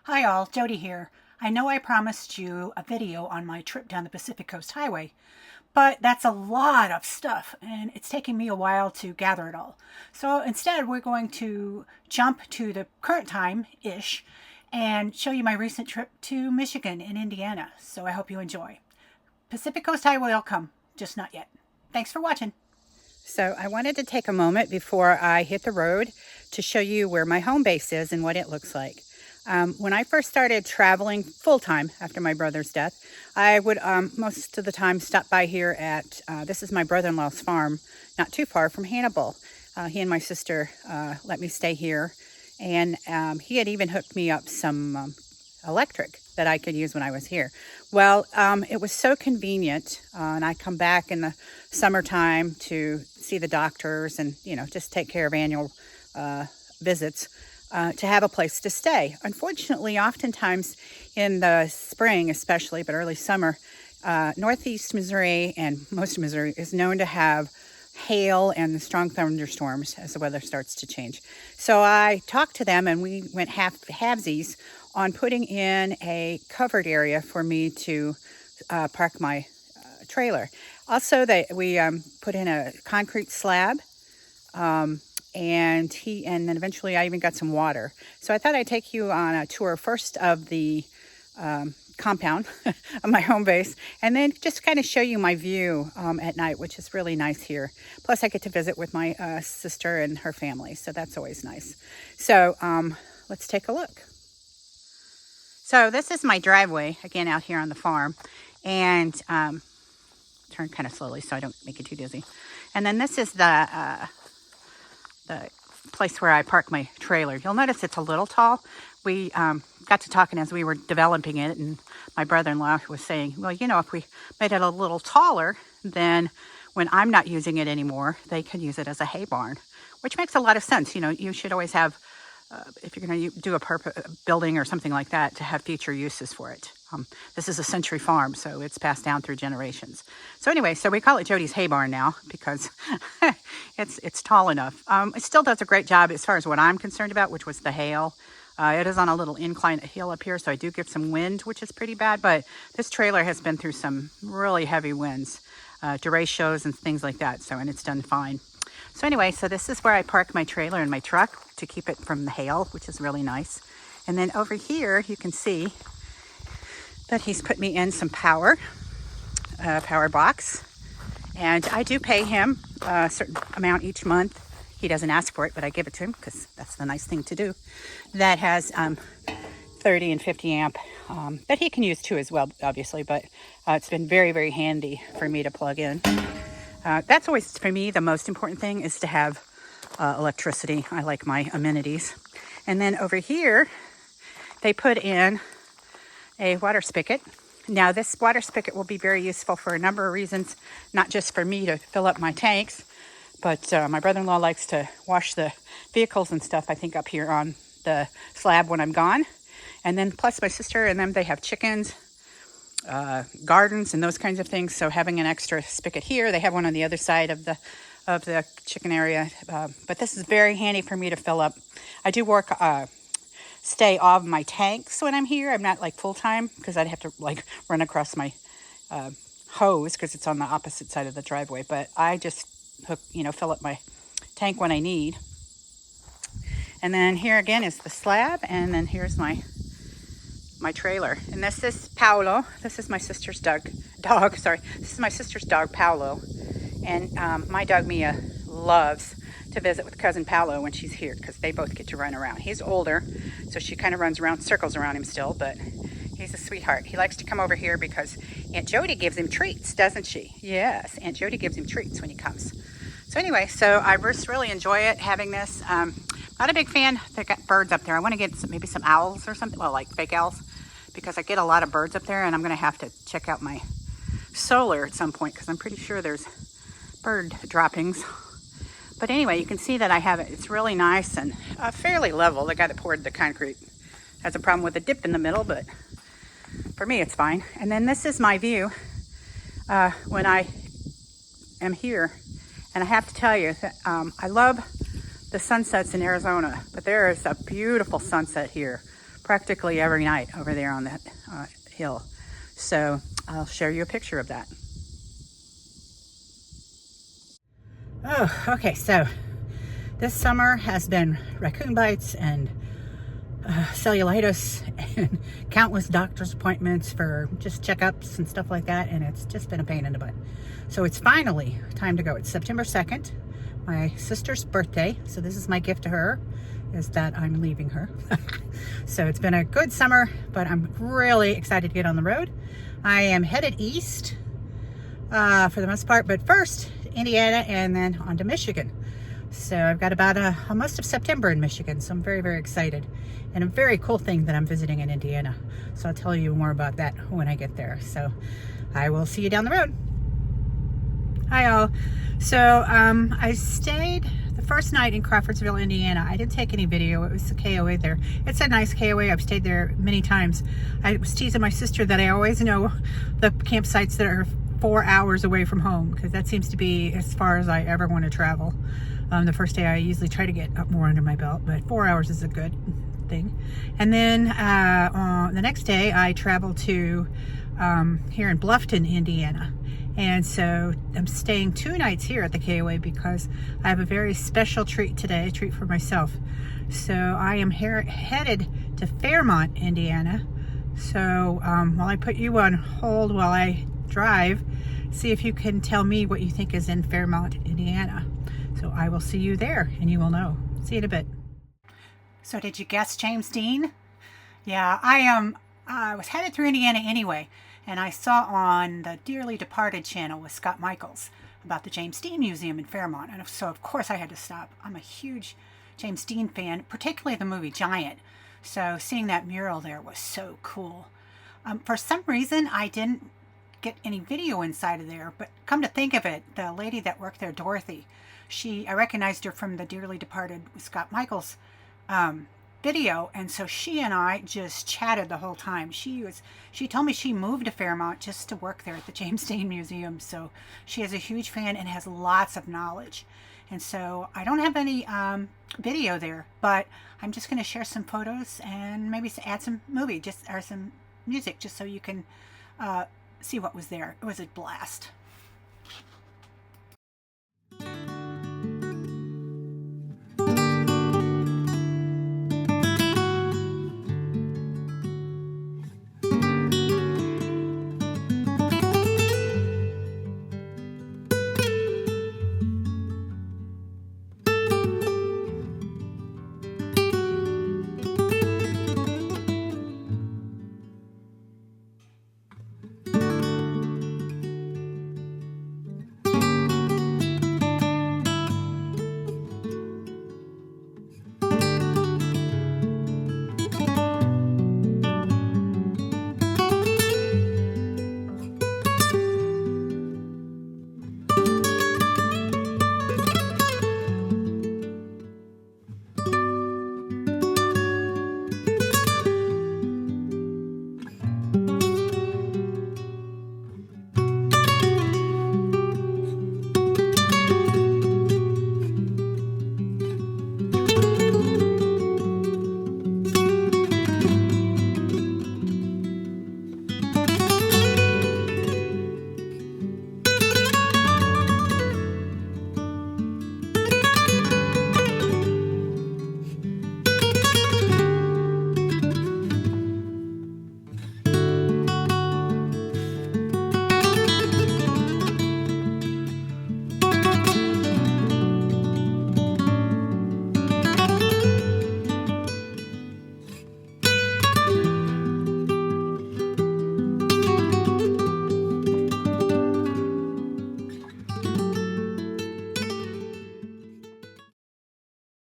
Hi all, Jody here. I know I promised you a video on my trip down the Pacific Coast Highway, but that's a lot of stuff and it's taking me a while to gather it all. So instead, we're going to jump to the current time-ish and show you my recent trip to Michigan and Indiana. So I hope you enjoy. Pacific Coast Highway will come, just not yet. Thanks for watching. So I wanted to take a moment before I hit the road to show you where my home base is and what it looks like. When I first started traveling full-time after my brother's death, I would most of the time stop by here at, this is my brother-in-law's farm, not too far from Hannibal. He and my sister let me stay here, and he had even hooked me up some electric that I could use when I was here. Well, it was so convenient, and I come back in the summertime to see the doctors and, just take care of annual visits, to have a place to stay. Unfortunately, oftentimes in the spring especially, but early summer, northeast Missouri and most of Missouri is known to have hail and strong thunderstorms as the weather starts to change. So I talked to them and we went halvesies on putting in a covered area for me to park my trailer. Also, we put in a concrete slab, and then eventually I even got some water. So I thought I'd take you on a tour first of the compound of my home base, and then just kind of show you my view at night, which is really nice here. Plus I get to visit with my sister and her family, so that's always nice. So let's take a look. So this is my driveway, again, out here on the farm, and turn kind of slowly so I don't make it too dizzy. And then this is the place where I park my trailer. You'll notice it's a little tall. We got to talking as we were developing it, and my brother-in-law was saying, well, if we made it a little taller, then when I'm not using it anymore, they can use it as a hay barn, which makes a lot of sense. You should always have, if you're going to do a building or something like that, to have future uses for it. This is a century farm, so it's passed down through generations. So anyway, so we call it Jody's hay barn now because it's tall enough. It still does a great job as far as what I'm concerned about, which was the hail. It is on a little incline hill up here, so I do get some wind, which is pretty bad. But this trailer has been through some really heavy winds, derechos and things like that. And it's done fine. So anyway, so this is where I park my trailer and my truck to keep it from the hail, which is really nice. And then over here, you can see that he's put me in some power box. And I do pay him a certain amount each month. He doesn't ask for it, but I give it to him because that's the nice thing to do. That has 30 and 50 amp that he can use too as well, obviously, but it's been very, very handy for me to plug in. That's always, for me, the most important thing is to have electricity. I like my amenities. And then over here, they put in a water spigot. Now, this water spigot will be very useful for a number of reasons, not just for me to fill up my tanks, but my brother-in-law likes to wash the vehicles and stuff, I think, up here on the slab when I'm gone. And then plus my sister and them, they have chickens, gardens and those kinds of things. So having an extra spigot here, they have one on the other side of the chicken area. But this is very handy for me to fill up. I do stay off my tanks when I'm here. I'm not like full-time because I'd have to like run across my hose because it's on the opposite side of the driveway. But I just fill up my tank when I need. And then here again is the slab, and then here's my trailer. And this is Paolo. This is my sister's dog. This is my sister's dog, Paolo. And my dog Mia loves to visit with cousin Paolo when she's here because they both get to run around. He's older, so she kind of runs around, circles around him still, but he's a sweetheart. He likes to come over here because Aunt Jody gives him treats, doesn't she? Yes, Aunt Jody gives him treats when he comes. So anyway, so I just really enjoy it, having this. Not a big fan. They got birds up there. I want to get maybe some owls or something, well, like fake owls, because I get a lot of birds up there, and I'm going to have to check out my solar at some point because I'm pretty sure there's bird droppings. But anyway, you can see that I have it. It's really nice and fairly level. The guy that poured the concrete has a problem with a dip in the middle, but for me, it's fine. And then this is my view when I am here. And I have to tell you that I love the sunsets in Arizona, but there is a beautiful sunset here practically every night over there on that hill. So I'll share you a picture of that. Oh, okay, so this summer has been raccoon bites and cellulitis and countless doctor's appointments for just checkups and stuff like that, and it's just been a pain in the butt. So it's finally time to go. It's September 2nd, my sister's birthday, so this is my gift to her, is that I'm leaving her. So it's been a good summer, but I'm really excited to get on the road. I am headed east for the most part, but first Indiana and then on to Michigan. So I've got about most of September in Michigan, so I'm very, very excited. And a very cool thing that I'm visiting in Indiana. So I'll tell you more about that when I get there. So I will see you down the road. Hi all. So I stayed the first night in Crawfordsville, Indiana. I didn't take any video. It was the KOA there. It's a nice KOA. I've stayed there many times. I was teasing my sister that I always know the campsites that are 4 hours away from home, because that seems to be as far as I ever want to travel. The first day I usually try to get up more under my belt, but 4 hours is a good thing. And then on the next day I traveled to here in Bluffton, Indiana. And so I'm staying 2 nights here at the KOA because I have a very special treat today, a treat for myself. So I am headed to Fairmont, Indiana. So while I put you on hold while I drive, see if you can tell me what you think is in Fairmont, Indiana. So I will see you there and you will know. See you in a bit. So did you guess James Dean? Yeah, I was headed through Indiana anyway, and I saw on the Dearly Departed channel with Scott Michaels about the James Dean Museum in Fairmont, and so of course I had to stop. I'm a huge James Dean fan, particularly the movie Giant. So seeing that mural there was so cool. For some reason I didn't get any video inside of there, but come to think of it, the lady that worked there, Dorothy, I recognized her from the Dearly Departed with Scott Michaels video, and so she and I just chatted the whole time. She told me she moved to Fairmont just to work there at the James Dean Museum, so she is a huge fan and has lots of knowledge. And so I don't have any video there, but I'm just going to share some photos and maybe add some some music just so you can see what was there. It was a blast.